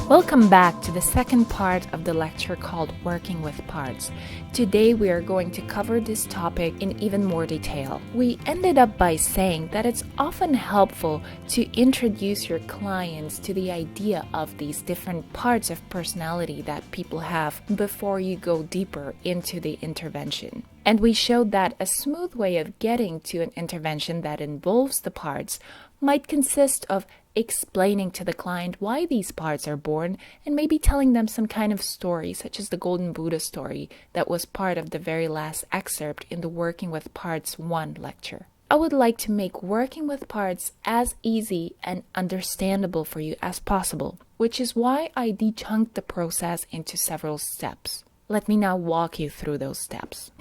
Welcome back to the second part of the lecture called Working with Parts. Today we are going to cover this topic in even more detail. We ended up by saying that it's often helpful to introduce your clients to the idea of these different parts of personality that people have before you go deeper into the intervention. And we showed that a smooth way of getting to an intervention that involves the parts might consist of explaining to the client why these parts are born and maybe telling them some kind of story, such as the Golden Buddha story that was part of the very last excerpt in the Working with Parts 1 lecture. I would like to make working with parts as easy and understandable for you as possible, which is why I dechunked the process into several steps. Let me now walk you through those steps.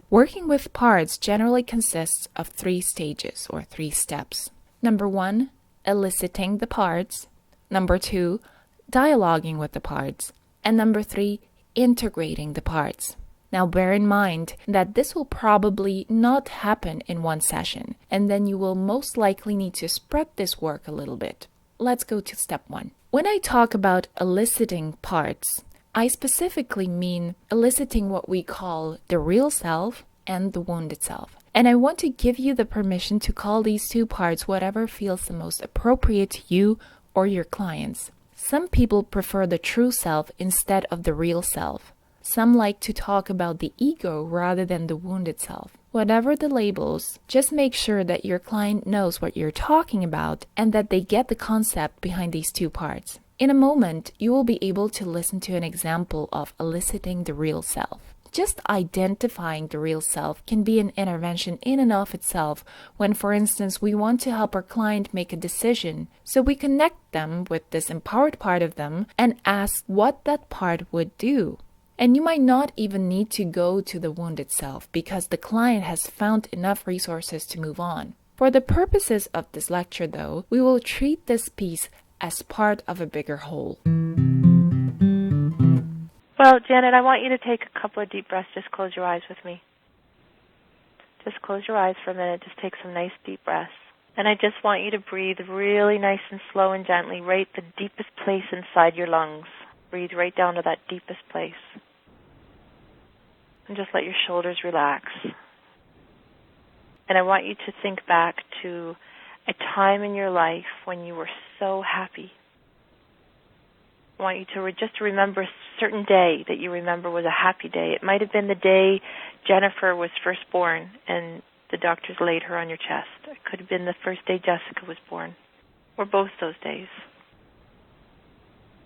Working with parts generally consists of 3 stages or 3 steps. Number 1, eliciting the parts. Number 2, dialoguing with the parts. And number 3, integrating the parts. Now bear in mind that this will probably not happen in one session, and then you will most likely need to spread this work a little bit. Let's go to step 1. When I talk about eliciting parts, I specifically mean eliciting what we call the real self and the wounded self. And I want to give you the permission to call these 2 parts whatever feels the most appropriate to you or your clients. Some people prefer the true self instead of the real self. Some like to talk about the ego rather than the wounded self. Whatever the labels, just make sure that your client knows what you're talking about and that they get the concept behind these 2 parts. In a moment, you will be able to listen to an example of eliciting the real self. Just identifying the real self can be an intervention in and of itself when, for instance, we want to help our client make a decision. So we connect them with this empowered part of them and ask what that part would do. And you might not even need to go to the wounded self because the client has found enough resources to move on. For the purposes of this lecture, though, we will treat this piece as part of a bigger whole. Well, Janet, I want you to take a couple of deep breaths. Just close your eyes with me. Just close your eyes for a minute. Just take some nice deep breaths. And I just want you to breathe really nice and slow and gently, right the deepest place inside your lungs. Breathe right down to that deepest place. And just let your shoulders relax. And I want you to think back to a time in your life when you were so happy. I want you to just remember a certain day that you remember was a happy day. It might have been the day Jennifer was first born and the doctors laid her on your chest. It could have been the first day Jessica was born, or both those days.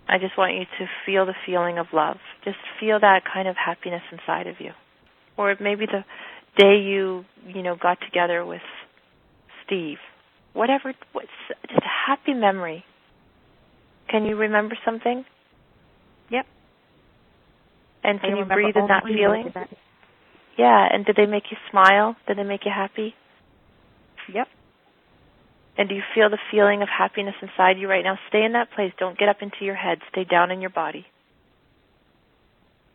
I just want you to feel the feeling of love. Just feel that kind of happiness inside of you. Or maybe the day you got together with Steve. Whatever, just a happy memory. Can you remember something? Yep. And can you breathe in that feeling? Yeah, and did they make you smile? Did they make you happy? Yep. And do you feel the feeling of happiness inside you right now? Stay in that place. Don't get up into your head. Stay down in your body.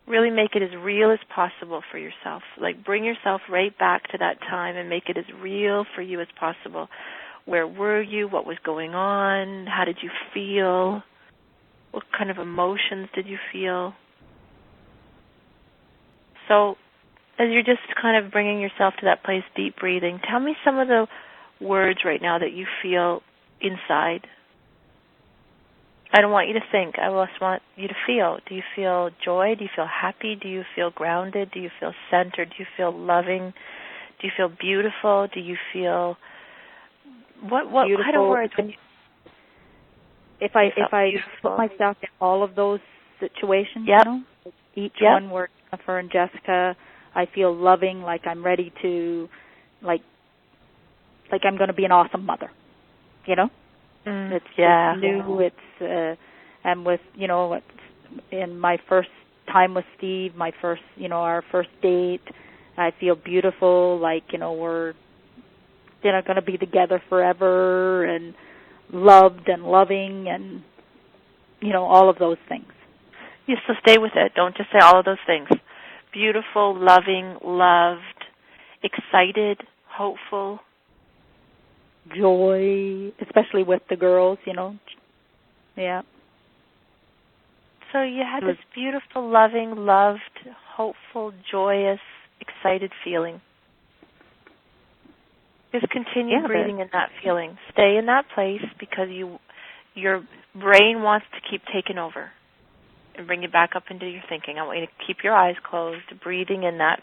Really make it as real as possible for yourself. Like bring yourself right back to that time and make it as real for you as possible. Where were you? What was going on? How did you feel? What kind of emotions did you feel? So as you're just kind of bringing yourself to that place, deep breathing, tell me some of the words right now that you feel inside. I don't want you to think. I just want you to feel. Do you feel joy? Do you feel happy? Do you feel grounded? Do you feel centered? Do you feel loving? Do you feel beautiful? Do you feel... What kind of words? If I put myself in all of those situations, yep. Each one where Jennifer and Jessica, I feel loving, like I'm ready to, like I'm going to be an awesome mother, It's new. It's and with in my first time with Steve, my first our first date, I feel beautiful, like we're going to be together forever and loved and loving and, all of those things. Yes, so stay with it. Don't just say all of those things. Beautiful, loving, loved, excited, hopeful. joy, especially with the girls, you know. Yeah. So you had this beautiful, loving, loved, hopeful, joyous, excited feeling. Just continue breathing in that feeling. Stay in that place because your brain wants to keep taking over and bring you back up into your thinking. I want you to keep your eyes closed, breathing in that,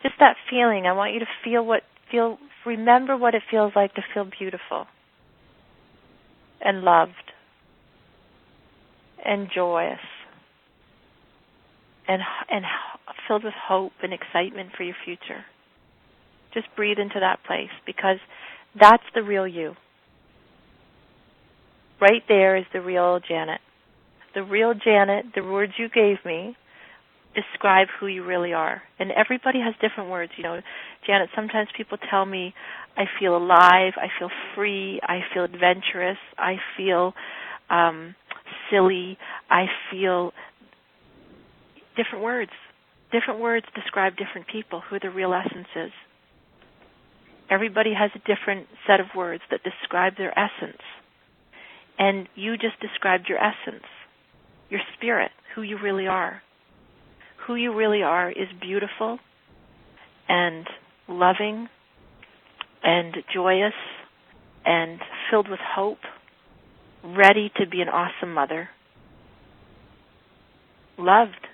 just that feeling. I want you to remember what it feels like to feel beautiful and loved and joyous and filled with hope and excitement for your future. Just breathe into that place because that's the real you. Right there is the real Janet. The real Janet, the words you gave me, describe who you really are. And everybody has different words. You know, Janet, sometimes people tell me, I feel alive, I feel free, I feel adventurous, I feel silly, I feel different words. Different words describe different people, who the real essence is. Everybody has a different set of words that describe their essence. And you just described your essence, your spirit, who you really are. Who you really are is beautiful and loving and joyous and filled with hope, ready to be an awesome mother. Loved.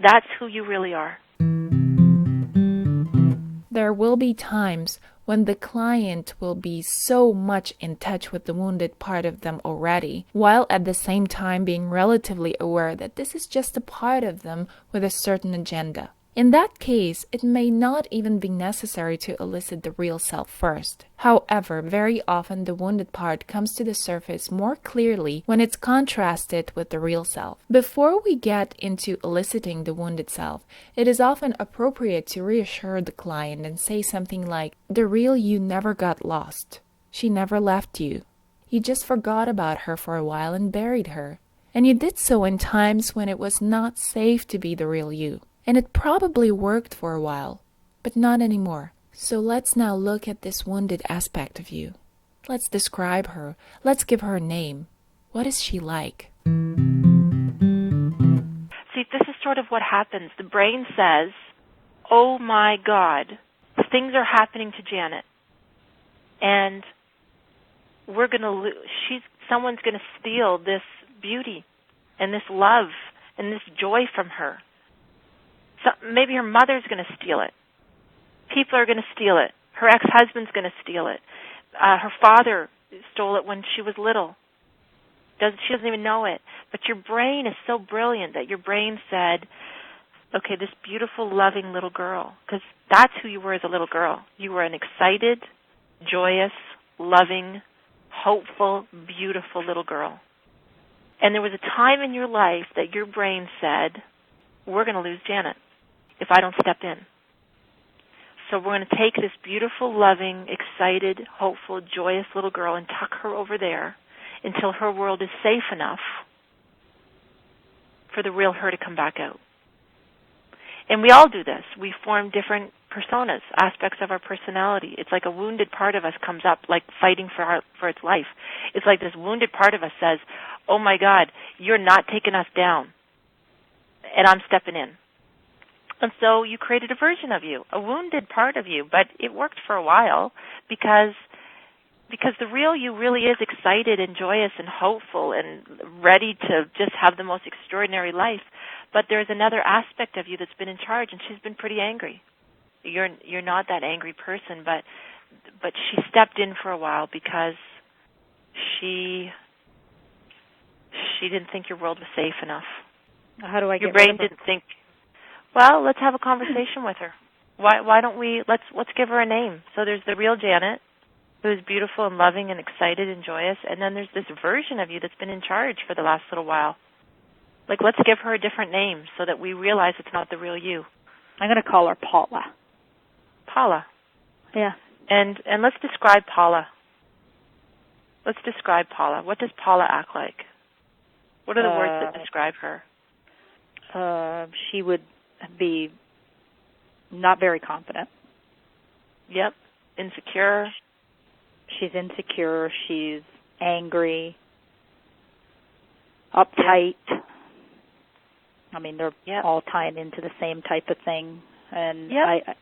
That's who you really are. There will be times when the client will be so much in touch with the wounded part of them already, while at the same time being relatively aware that this is just a part of them with a certain agenda. In that case, it may not even be necessary to elicit the real self first. However, very often the wounded part comes to the surface more clearly when it's contrasted with the real self. Before we get into eliciting the wounded self, it is often appropriate to reassure the client and say something like, "The real you never got lost. She never left you. You just forgot about her for a while and buried her. And you did so in times when it was not safe to be the real you. And it probably worked for a while, but not anymore. So let's now look at this wounded aspect of you. Let's describe her. Let's give her a name. What is she like?" See, this is sort of what happens. The brain says, oh my God, things are happening to Janet. And someone's going to steal this beauty and this love and this joy from her. So maybe her mother's going to steal it. People are going to steal it. Her ex-husband's going to steal it. Her father stole it when she was little. She doesn't even know it. But your brain is so brilliant that your brain said, okay, this beautiful, loving little girl, because that's who you were as a little girl. You were an excited, joyous, loving, hopeful, beautiful little girl. And there was a time in your life that your brain said, we're going to lose Janet if I don't step in. So we're going to take this beautiful, loving, excited, hopeful, joyous little girl and tuck her over there until her world is safe enough for the real her to come back out. And we all do this. We form different personas, aspects of our personality. It's like a wounded part of us comes up, like fighting for its life. It's like this wounded part of us says, oh my God, you're not taking us down, and I'm stepping in. And so you created a version of you, a wounded part of you, but it worked for a while because the real you really is excited and joyous and hopeful and ready to just have the most extraordinary life. But there's another aspect of you that's been in charge, and she's been pretty angry. You're not that angry person, but she stepped in for a while because she didn't think your world was safe enough. How do I get your brain didn't think? Well, let's have a conversation with her. Why don't we let's give her a name? So there's the real Janet, who is beautiful and loving and excited and joyous, and then there's this version of you that's been in charge for the last little while. Like, let's give her a different name so that we realize it's not the real you. I'm going to call her Paula. Paula. Yeah. And let's describe Paula. Let's describe Paula. What does Paula act like? What are the words that describe her? She would be not very confident. Yep. Insecure. She's insecure. She's angry, uptight. I mean, they're all tying into the same type of thing. And I,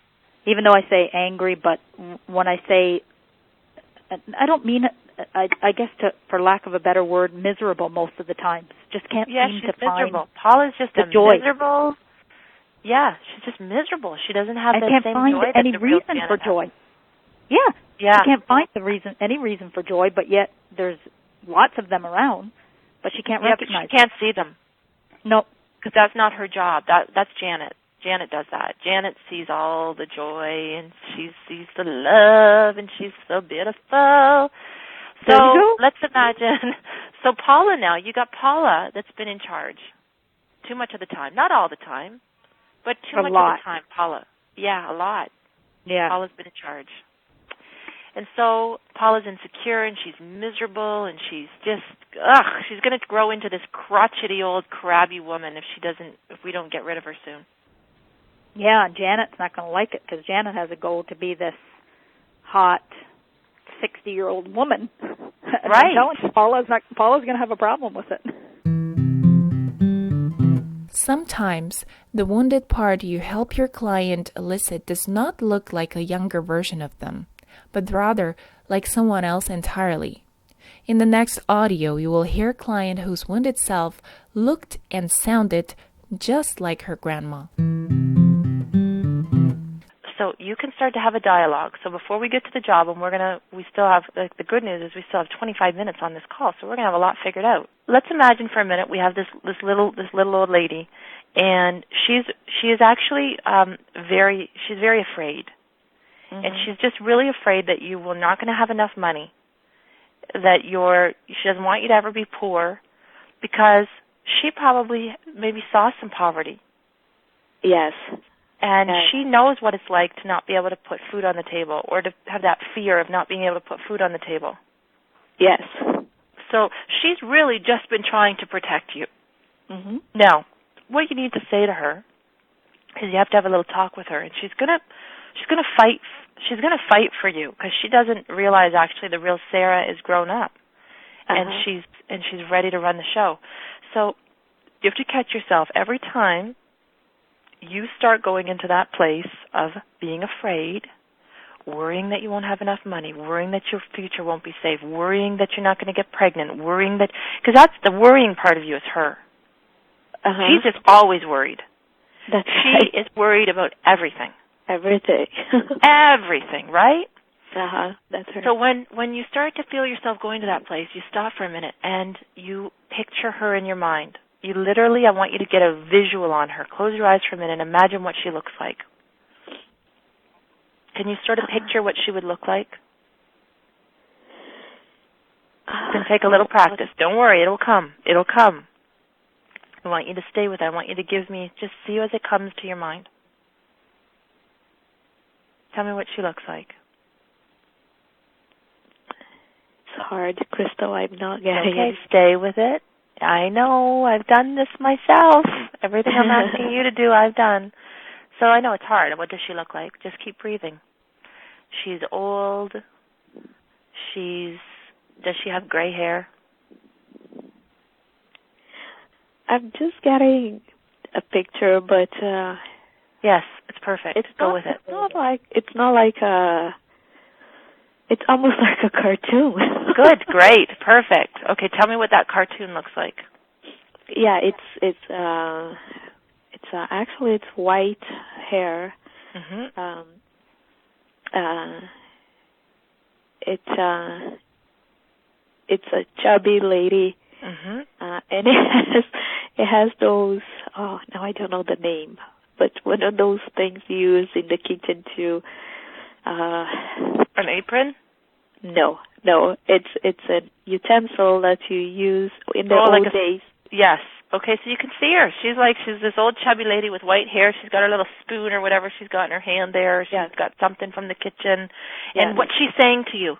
even though I say angry, but when I say, I don't mean it, I guess for lack of a better word, miserable most of the time. Just can't seem to miserable. find Paula's just the joy. Miserable. Yeah, she's just miserable. She doesn't have that same joy. I can't find any reason for joy. Yeah. She can't find any reason for joy, but yet there's lots of them around, but she can't recognize but she can't see them. No. Because that's not her job. That's Janet. Janet does that. Janet sees all the joy, and she sees the love, and she's so beautiful. So let's imagine. So Paula now, you got Paula that's been in charge too much of the time. Not all the time, but too much of the time, Paula. Yeah, a lot. Yeah. Paula's been in charge. And so Paula's insecure, and she's miserable, and she's just, she's going to grow into this crotchety old crabby woman if we don't get rid of her soon. Yeah, and Janet's not going to like it because Janet has a goal to be this hot 60-year-old woman. Right. Paula's going to have a problem with it. Sometimes the wounded part you help your client elicit does not look like a younger version of them, but rather like someone else entirely. In the next audio, you will hear a client whose wounded self looked and sounded just like her grandma. So you can start to have a dialogue. So before we get to the job, and we still have, the good news is we still have 25 minutes on this call, so we're going to have a lot figured out. Let's imagine for a minute we have this little old lady, and she is actually very afraid. Mm-hmm. And she's just really afraid that you were not going to have enough money, that she doesn't want you to ever be poor, because she probably maybe saw some poverty. Yes. And she knows what it's like to not be able to put food on the table, or to have that fear of not being able to put food on the table. Yes. So she's really just been trying to protect you. Mm-hmm. Now, what you need to say to her is you have to have a little talk with her, and she's gonna fight. She's gonna fight for you because she doesn't realize actually the real Sarah is grown up, and she's ready to run the show. So you have to catch yourself every time you start going into that place of being afraid, worrying that you won't have enough money, worrying that your future won't be safe, worrying that you're not going to get pregnant, worrying that, because that's the worrying part of you is her. She's just always worried. She is worried about everything. Everything. Everything, right? That's her. So when you start to feel yourself going to that place, you stop for a minute and you picture her in your mind. You literally, I want you to get a visual on her. Close your eyes for a minute and imagine what she looks like. Can you sort of picture what she would look like? It's going to take a little practice. Don't worry, it'll come. It'll come. I want you to stay with it. I want you to give me, just see as it comes to your mind. Tell me what she looks like. It's hard, Crystal. I'm not getting it. Okay, stay with it. I know. I've done this myself. Everything I'm asking you to do, I've done. So I know it's hard. What does she look like? Just keep breathing. She's old. Does she have gray hair? I'm just getting a picture, but yes, it's perfect. Go with it. It's almost like a cartoon. Good, great, perfect. Okay, tell me what that cartoon looks like. Yeah, actually it's white hair. Mm-hmm. It's a chubby lady. Mm-hmm. And it has those, now I don't know the name, but one of those things used in the kitchen to an apron? No. It's a utensil that you use in the old days. Yes. Okay, so you can see her. She's this old chubby lady with white hair. She's got her little spoon or whatever she's got in her hand there. She's got something from the kitchen. Yes. And what she's saying to you,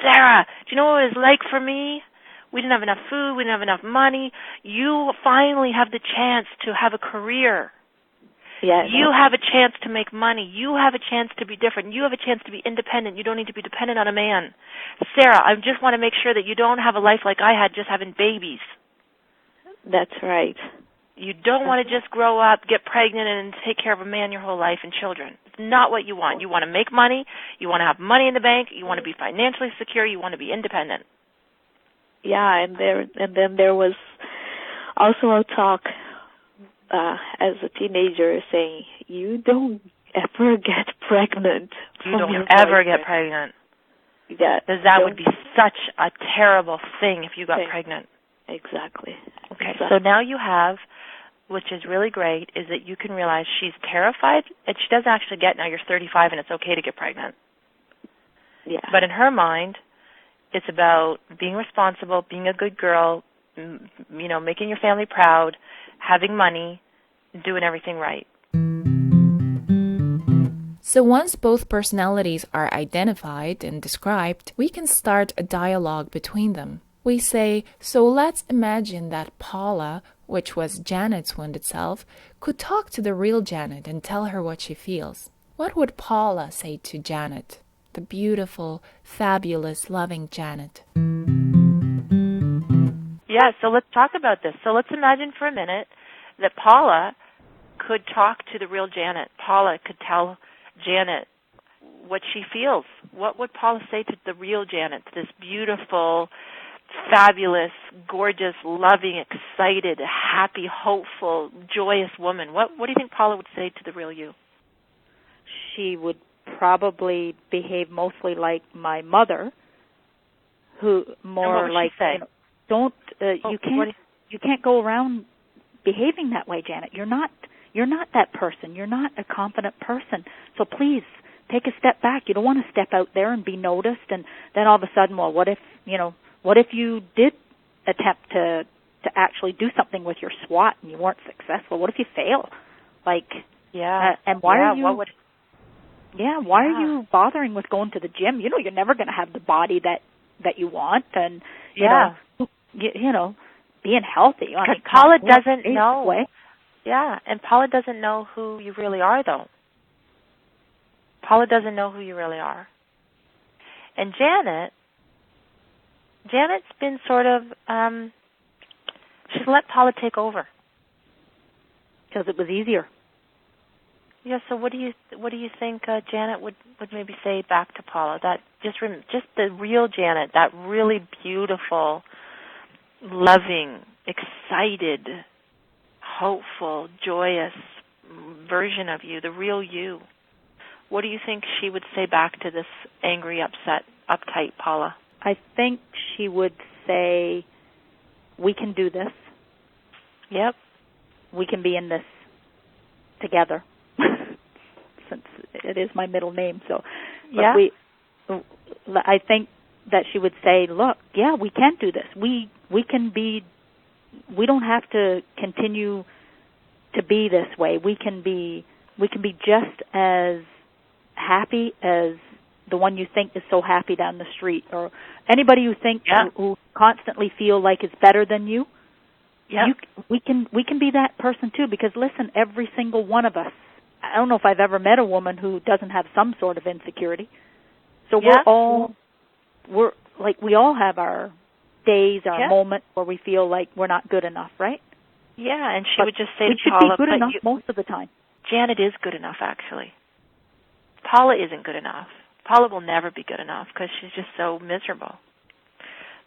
Sarah, do you know what it was like for me? We didn't have enough food. We didn't have enough money. You finally have the chance to have a career. Yeah, you have a chance to make money. You have a chance to be different. You have a chance to be independent. You don't need to be dependent on a man. Sarah, I just want to make sure that you don't have a life like I had, just having babies. That's right. You don't want to just grow up, get pregnant, and take care of a man your whole life and children. It's not what you want. You want to make money. You want to have money in the bank. You want to be financially secure. You want to be independent. Yeah, and then there was also a talk as a teenager saying, you don't ever get pregnant. You don't ever get pregnant. Yeah, because that would be such a terrible thing if you got pregnant. Exactly. Okay, so now you have, which is really great, is that you can realize she's terrified, and she doesn't actually get, now you're 35 and it's okay to get pregnant. Yeah. But in her mind, it's about being responsible, being a good girl, making your family proud, having money, doing everything right. So once both personalities are identified and described, we can start a dialogue between them. We say, so let's imagine that Paula, which was Janet's wounded self, could talk to the real Janet and tell her what she feels. What would Paula say to Janet, the beautiful, fabulous, loving Janet? Yeah, so let's talk about this. So let's imagine for a minute that Paula could talk to the real Janet. Paula could tell Janet what she feels. What would Paula say to the real Janet, this beautiful, fabulous, gorgeous, loving, excited, happy, hopeful, joyous woman? What do you think Paula would say to the real you? She would probably behave mostly like my mother, who more like, you can't go around behaving that way, Janet. You're not that person. You're not a confident person. So please take a step back. You don't want to step out there and be noticed, and then all of a sudden, well, what if you did attempt to actually do something with your SWAT and you weren't successful? What if you fail? And why are you? Why are you bothering with going to the gym? You're never going to have the body that you want, and being healthy. Because Paula doesn't know. Yeah, and Paula doesn't know who you really are, though. Paula doesn't know who you really are. And Janet's been sort of, she's let Paula take over. Because it was easier. Yeah, so what do you think Janet would maybe say back to Paula? That just the real Janet, that really beautiful, loving, excited, hopeful, joyous version of you, the real you. What do you think she would say back to this angry, upset, uptight Paula? I think she would say, we can do this. Yep. We can be in this together, since it is my middle name. So, yeah. I think that she would say, look, yeah, we can do this. We can be. We don't have to continue to be this way. We can be just as happy as the one you think is so happy down the street, or anybody you think who constantly feel like is better than you. Yeah. We can be that person too, because listen, every single one of us, I don't know if I've ever met a woman who doesn't have some sort of insecurity. So we all have our days, our moments where we feel like we're not good enough, right? Yeah, and she would just say to Paula, we should be good enough most of the time. Janet is good enough, actually. Paula isn't good enough. Paula will never be good enough because she's just so miserable.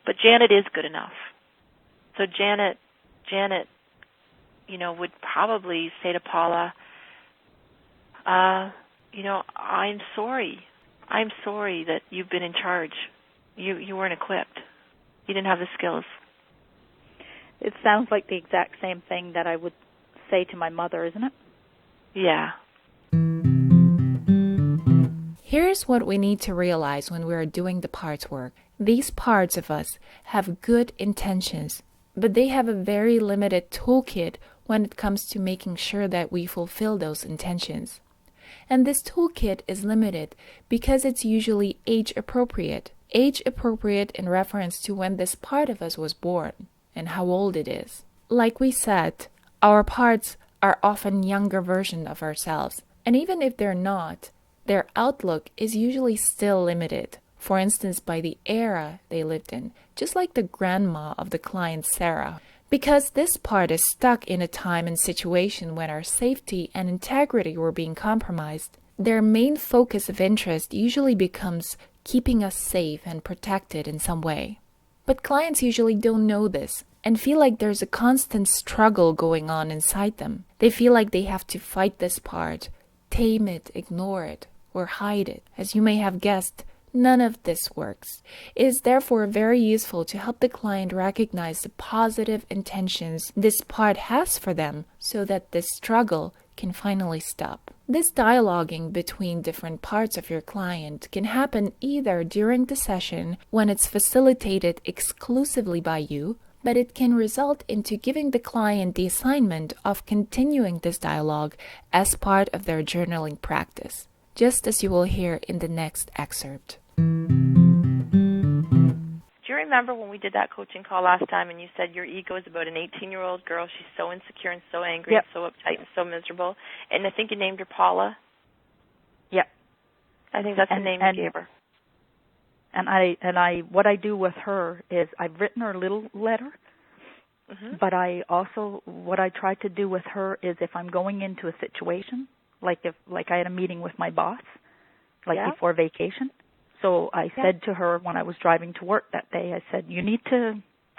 But Janet is good enough. So Janet, would probably say to Paula, I'm sorry. I'm sorry that you've been in charge. You weren't equipped. You didn't have the skills. It sounds like the exact same thing that I would say to my mother, isn't it? Yeah. Here's what we need to realize when we are doing the parts work. These parts of us have good intentions, but they have a very limited toolkit when it comes to making sure that we fulfill those intentions. And this toolkit is limited because it's usually age appropriate. Age appropriate in reference to when this part of us was born and how old it is. Like we said, our parts are often younger versions of ourselves. And even if they're not, their outlook is usually still limited, for instance, by the era they lived in, just like the grandma of the client Sarah. Because this part is stuck in a time and situation when our safety and integrity were being compromised, their main focus of interest usually becomes keeping us safe and protected in some way. But clients usually don't know this and feel like there's a constant struggle going on inside them. They feel like they have to fight this part, tame it, ignore it, or hide it. As you may have guessed, none of this works. It is therefore very useful to help the client recognize the positive intentions this part has for them so that this struggle can finally stop. This dialoguing between different parts of your client can happen either during the session when it's facilitated exclusively by you, but it can result into giving the client the assignment of continuing this dialogue as part of their journaling practice, just as you will hear in the next excerpt. Do you remember when we did that coaching call last time and you said your ego is about an 18-year-old girl? She's so insecure and so angry and so uptight and so miserable. And I think you named her Paula. Yep. I think that's the name you gave her. And I what I do with her is I've written her a little letter, but what I try to do with her is if I'm going into a situation, like I had a meeting with my boss, before vacation. So I said to her when I was driving to work that day, I said,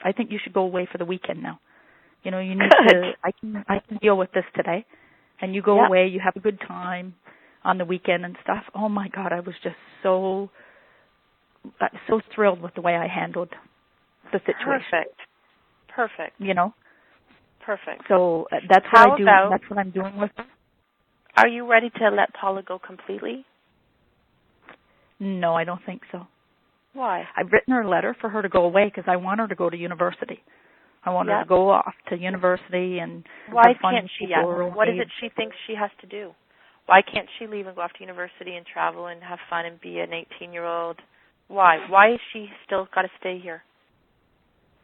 I think you should go away for the weekend now. You need to, I can deal with this today. And you go away, you have a good time on the weekend and stuff. Oh my God, I was just so thrilled with the way I handled the situation. Perfect. Perfect. So that's what I do. That's what I'm doing with her. Are you ready to let Paula go completely? No, I don't think so. Why? I've written her a letter for her to go away because I want her to go to university. I want her to go off to university and why can't she? What is it she thinks she has to do? Why can't she leave and go off to university and travel and have fun and be an 18-year-old? Why? Why has she still got to stay here?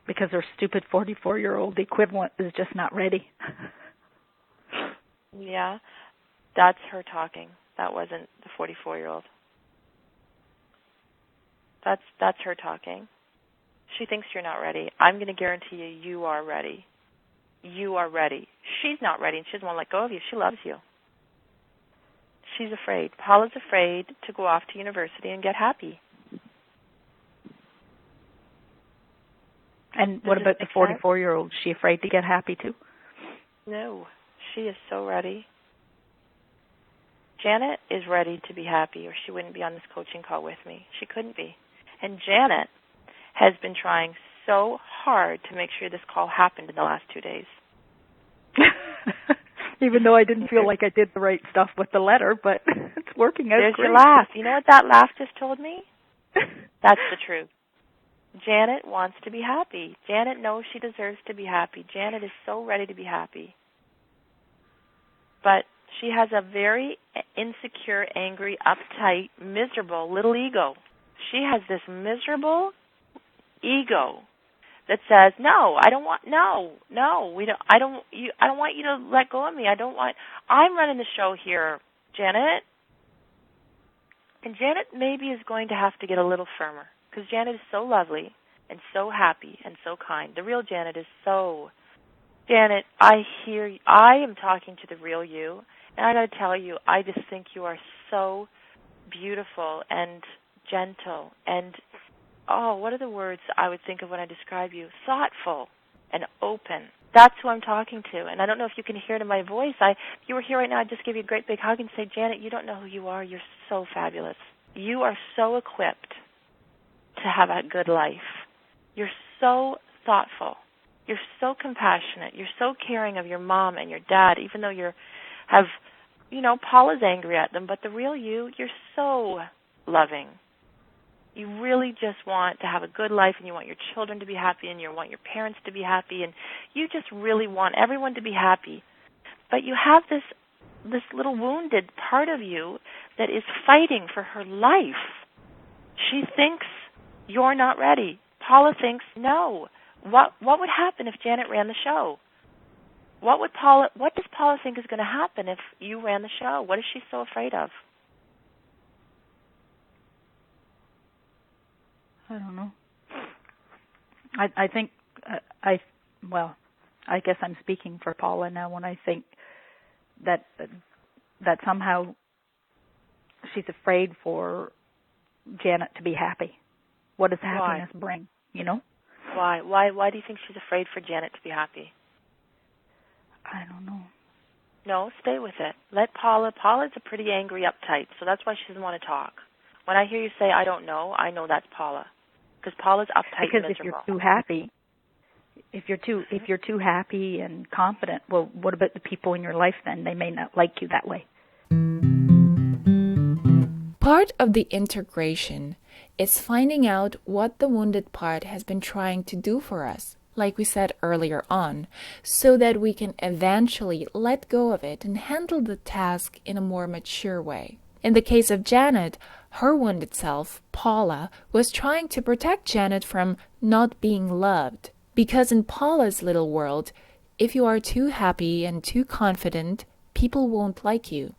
Because her stupid 44-year-old equivalent is just not ready. Yeah, that's her talking. That wasn't the 44-year-old. That's her talking. She thinks you're not ready. I'm going to guarantee you are ready. You are ready. She's not ready, and she doesn't want to let go of you. She loves you. She's afraid. Paula's afraid to go off to university and get happy. And what about the 44-year-old? Is she afraid to get happy too? No. She is so ready. Janet is ready to be happy, or she wouldn't be on this coaching call with me. She couldn't be. And Janet has been trying so hard to make sure this call happened in the last 2 days. Even though I didn't feel like I did the right stuff with the letter, but it's working out There's great. your laugh. You know what that laugh just told me? That's the truth. Janet wants to be happy. Janet knows she deserves to be happy. Janet is so ready to be happy. But she has a very insecure, angry, uptight, miserable little ego. She has this miserable ego that says, "No, I don't want. No, I don't want you to let go of me. I'm running the show here, Janet." And Janet maybe is going to have to get a little firmer because Janet is so lovely and so happy and so kind. The real Janet is so. Janet, I hear you. I am talking to the real you, and I got to tell you, I just think you are so beautiful and gentle and, what are the words I would think of when I describe you? Thoughtful and open. That's who I'm talking to. And I don't know if you can hear it in my voice. If you were here right now, I'd just give you a great big hug and say, Janet, you don't know who you are. You're so fabulous. You are so equipped to have a good life. You're so thoughtful. You're so compassionate. You're so caring of your mom and your dad, even though Paula's angry at them, but the real you're so loving. You really just want to have a good life, and you want your children to be happy, and you want your parents to be happy, and you just really want everyone to be happy. But you have this little wounded part of you that is fighting for her life. She thinks you're not ready. Paula thinks, no. What would happen if Janet ran the show? What does Paula think is going to happen if you ran the show? What is she so afraid of? I don't know. I think I guess I'm speaking for Paula now when I think that somehow she's afraid for Janet to be happy. What does happiness bring, you know? Why? Why do you think she's afraid for Janet to be happy? I don't know. No, stay with it. Let Paula's a pretty angry uptight, so that's why she doesn't want to talk. When I hear you say, I don't know, I know that's Paula. Because Paula's uptight and miserable. Because if you're too happy, if you're too happy and confident, well, what about the people in your life then? They may not like you that way. Part of the integration is finding out what the wounded part has been trying to do for us, like we said earlier on, so that we can eventually let go of it and handle the task in a more mature way. In the case of Janet, her wounded self, Paula, was trying to protect Janet from not being loved. Because in Paula's little world, if you are too happy and too confident, people won't like you.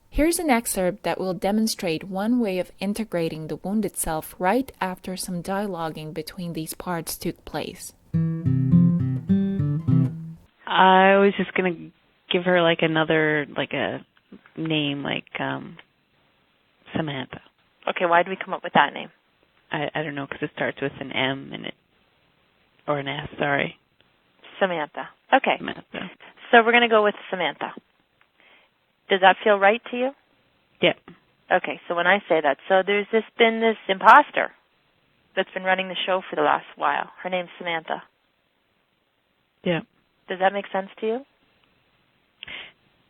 Here's an excerpt that will demonstrate one way of integrating the wounded self right after some dialoguing between these parts took place. I was just going to give her like another, like a name, like Samantha. Okay, why did we come up with that name? I don't know, because it starts with an M in it, or an S, sorry. Samantha. Okay. Samantha. So we're going to go with Samantha. Does that feel right to you? Yeah. Okay, so when I say that, so there's been this imposter that's been running the show for the last while. Her name's Samantha. Yeah. Does that make sense to you?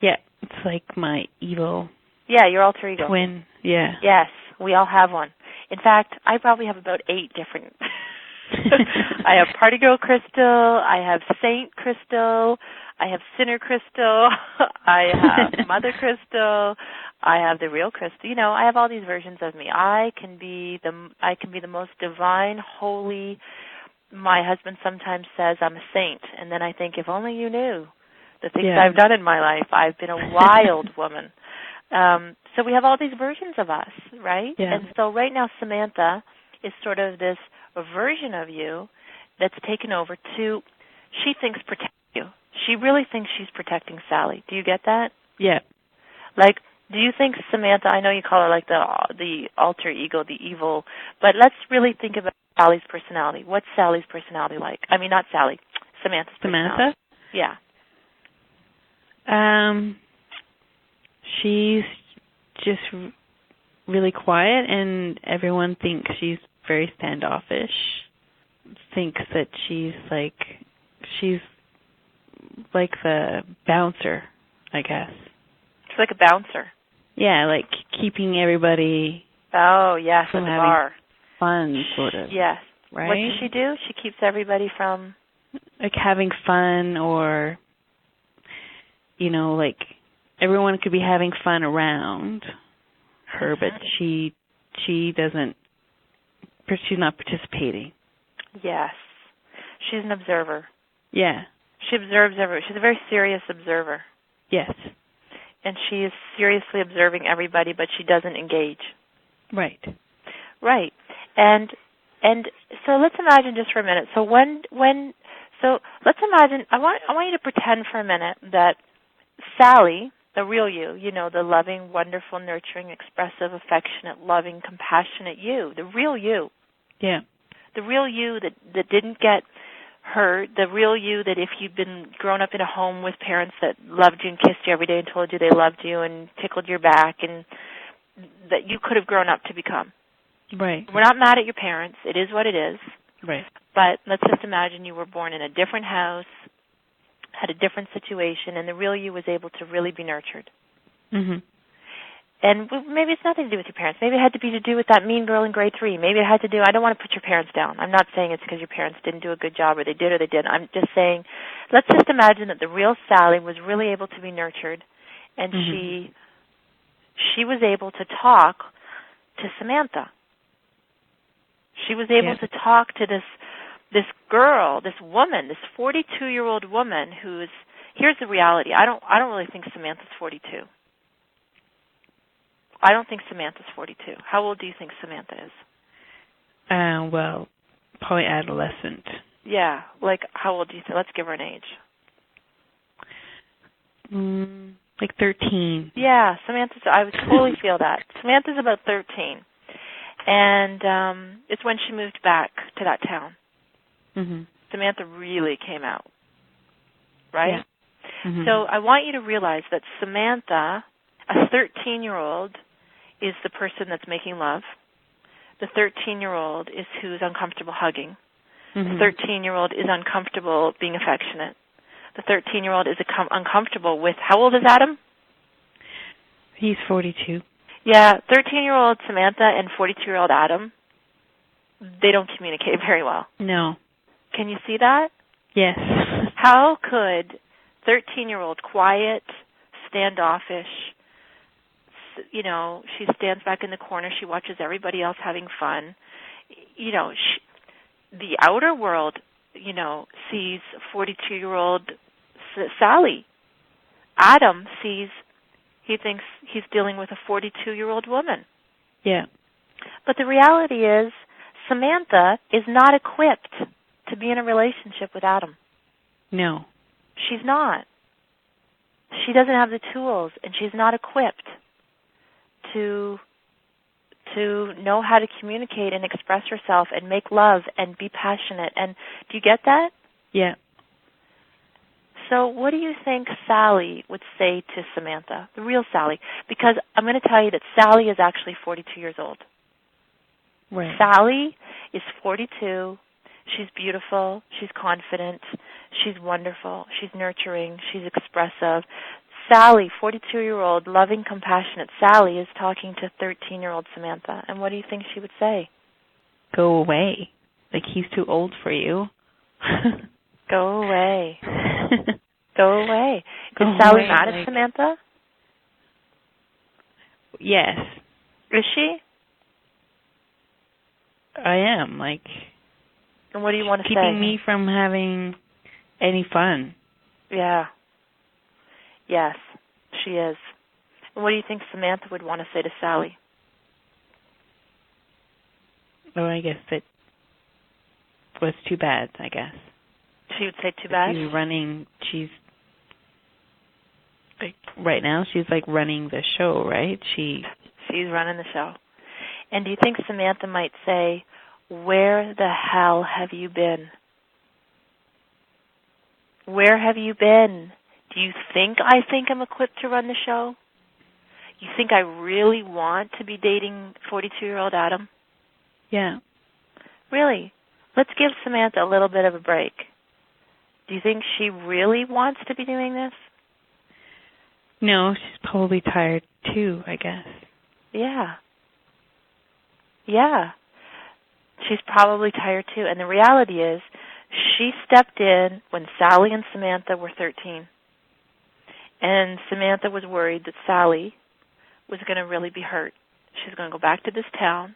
Yeah, it's like my evil your alter ego. twin. Yeah. Yes, we all have one. In fact, I probably have about 8 different. I have Party Girl Crystal, I have Saint Crystal, I have Sinner Crystal, I have Mother Crystal, I have the real Crystal. You know, I have all these versions of me. I can be the most divine, holy. My husband sometimes says I'm a saint, and then I think, if only you knew the things I've done in my life. I've been a wild woman. So we have all these versions of us, right? Yeah. And so right now Samantha is sort of this version of you that's taken over to, she thinks, protect you. She really thinks she's protecting Sally. Do you get that? Yeah. Like, do you think Samantha, I know you call her like the alter ego, the evil, but let's really think about Sally's personality. What's Sally's personality like? I mean, not Sally, Samantha's personality. Samantha? Yeah. She's just really quiet, and everyone thinks she's very standoffish. Thinks that she's like the bouncer, I guess. She's like a bouncer. Yeah, like keeping everybody. Oh yes, from at the having bar. Fun, sort of. Yes. Right. What does she do? She keeps everybody from like having fun, or like everyone could be having fun around her, but she doesn't. She's not participating. Yes. She's an observer. Yeah. She observes everyone. She's a very serious observer. Yes. And she is seriously observing everybody, but she doesn't engage. Right. Right. And so let's imagine just for a minute. So let's imagine, I want you to pretend for a minute that Sally, the real you, the loving, wonderful, nurturing, expressive, affectionate, loving, compassionate you, the real you. Yeah. The real you that didn't get hurt, the real you that if you'd been grown up in a home with parents that loved you and kissed you every day and told you they loved you and tickled your back, and that you could have grown up to become. Right. We're not mad at your parents. It is what it is. Right. But let's just imagine you were born in a different house, had a different situation, and the real you was able to really be nurtured. Mm-hmm. And maybe it's nothing to do with your parents. Maybe it had to do with that mean girl in grade 3. Maybe it had to do, I don't want to put your parents down. I'm not saying it's because your parents didn't do a good job or they did or they didn't. I'm just saying, let's just imagine that the real Sally was really able to be nurtured, and she was able to talk to Samantha. She was able to talk to this girl, this woman, this 42-year-old woman who's here's the reality. I don't really think Samantha's 42. I don't think Samantha's 42. How old do you think Samantha is? Well, probably adolescent. Yeah, like how old do you think? Let's give her an age. Like 13. Yeah, I would totally feel that. Samantha's about 13. And it's when she moved back to that town. Mm-hmm. Samantha really came out, right? Yeah. Mm-hmm. So I want you to realize that Samantha, a 13-year-old, is the person that's making love. The 13-year-old is who's uncomfortable hugging. Mm-hmm. The 13-year-old is uncomfortable being affectionate. The 13-year-old is uncomfortable with, how old is Adam? He's 42. Yeah, 13-year-old Samantha and 42-year-old Adam, they don't communicate very well. No. Can you see that? Yes. How could 13-year-old quiet, standoffish, she stands back in the corner, she watches everybody else having fun. The outer world, sees 42-year-old Sally. Adam he thinks he's dealing with a 42-year-old woman. Yeah. But the reality is, Samantha is not equipped to be in a relationship with Adam. No. She's not. She doesn't have the tools, and she's not equipped to know how to communicate and express herself and make love and be passionate. And do you get that? Yeah. So what do you think Sally would say to Samantha, the real Sally? Because I'm going to tell you that Sally is actually 42 years old. Right. Sally is 42. She's beautiful. She's confident. She's wonderful. She's nurturing. She's expressive. Sally, 42-year-old, loving, compassionate Sally is talking to 13-year-old Samantha. And what do you think she would say? Go away. Like, he's too old for you. Go away. Go away. Go Is Sally away, mad at Samantha? Yes. Is she? I am. Like, and what do you want to say? Keeping me from having any fun. Yeah. Yes, she is. And what do you think Samantha would want to say to Sally? Oh, I guess that was too bad, I guess. She would say too bad? She's like, right now she's like running the show, right? She's running the show. And do you think Samantha might say, where the hell have you been? Where have you been? Do you think I'm equipped to run the show? You think I really want to be dating 42-year-old Adam? Yeah. Really? Let's give Samantha a little bit of a break. Do you think she really wants to be doing this? No, she's probably tired too, I guess. Yeah. Yeah. She's probably tired too. And the reality is, she stepped in when Sally and Samantha were 13. And Samantha was worried that Sally was going to really be hurt. She's going to go back to this town,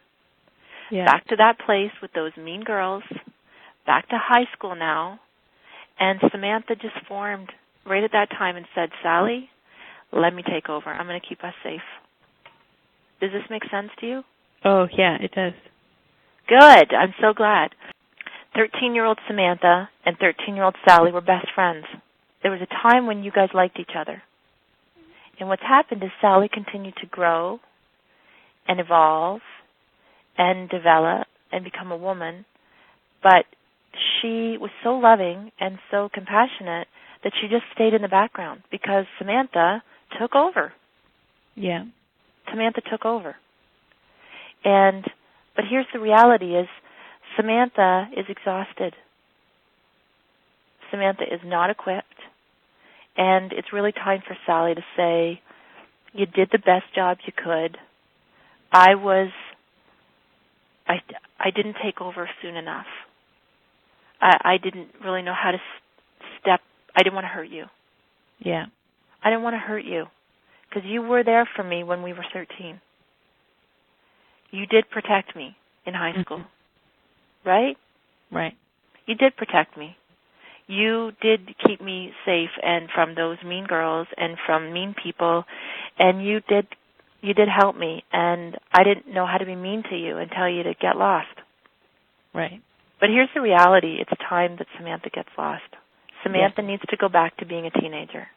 back to that place with those mean girls, back to high school now. And Samantha just formed right at that time and said, Sally, let me take over. I'm going to keep us safe. Does this make sense to you? Oh, yeah, it does. Good. I'm so glad. 13-year-old Samantha and 13-year-old Sally were best friends. There was a time when you guys liked each other. And what's happened is Sally continued to grow and evolve and develop and become a woman. But she was so loving and so compassionate that she just stayed in the background because Samantha took over. Yeah. Samantha took over. But here's the reality is Samantha is exhausted. Samantha is not equipped. And it's really time for Sally to say, you did the best job you could. I didn't take over soon enough. I didn't really know how to step. I didn't want to hurt you. Yeah. I didn't want to hurt you because you were there for me when we were 13. You did protect me in high school, right? Right. You did protect me. you did keep me safe and from those mean girls and from mean people, and you did help me, and I didn't know how to be mean to you and tell you to get lost. Right. But here's the reality. It's time that Samantha gets lost. Samantha needs to go back to being a teenager.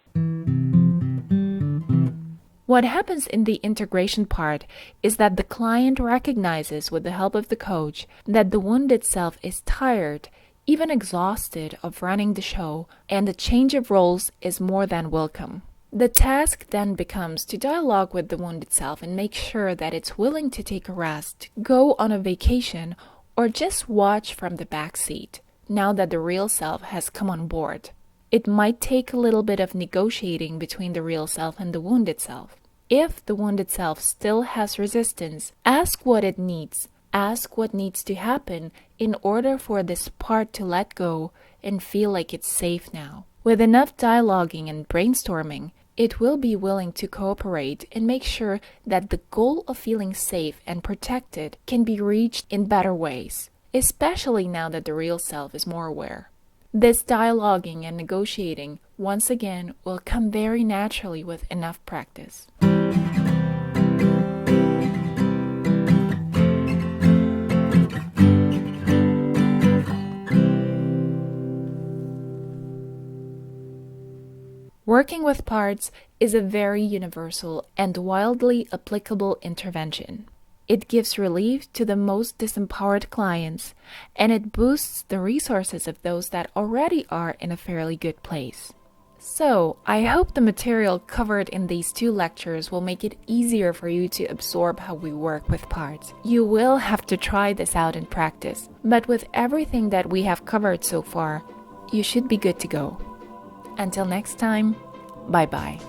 What happens in the integration part is that the client recognizes with the help of the coach that the wounded self is tired, even exhausted of running the show, and the change of roles is more than welcome. The task then becomes to dialogue with the wounded self and make sure that it's willing to take a rest, go on a vacation, or just watch from the back seat, now that the real self has come on board. It might take a little bit of negotiating between the real self and the wounded self. If the wounded self still has resistance, ask what it needs. Ask what needs to happen in order for this part to let go and feel like it's safe now. With enough dialoguing and brainstorming, it will be willing to cooperate and make sure that the goal of feeling safe and protected can be reached in better ways, especially now that the real self is more aware. This dialoguing and negotiating, once again, will come very naturally with enough practice. Working with parts is a very universal and wildly applicable intervention. It gives relief to the most disempowered clients, and it boosts the resources of those that already are in a fairly good place. So, I hope the material covered in these 2 lectures will make it easier for you to absorb how we work with parts. You will have to try this out in practice, but with everything that we have covered so far, you should be good to go. Until next time, bye-bye.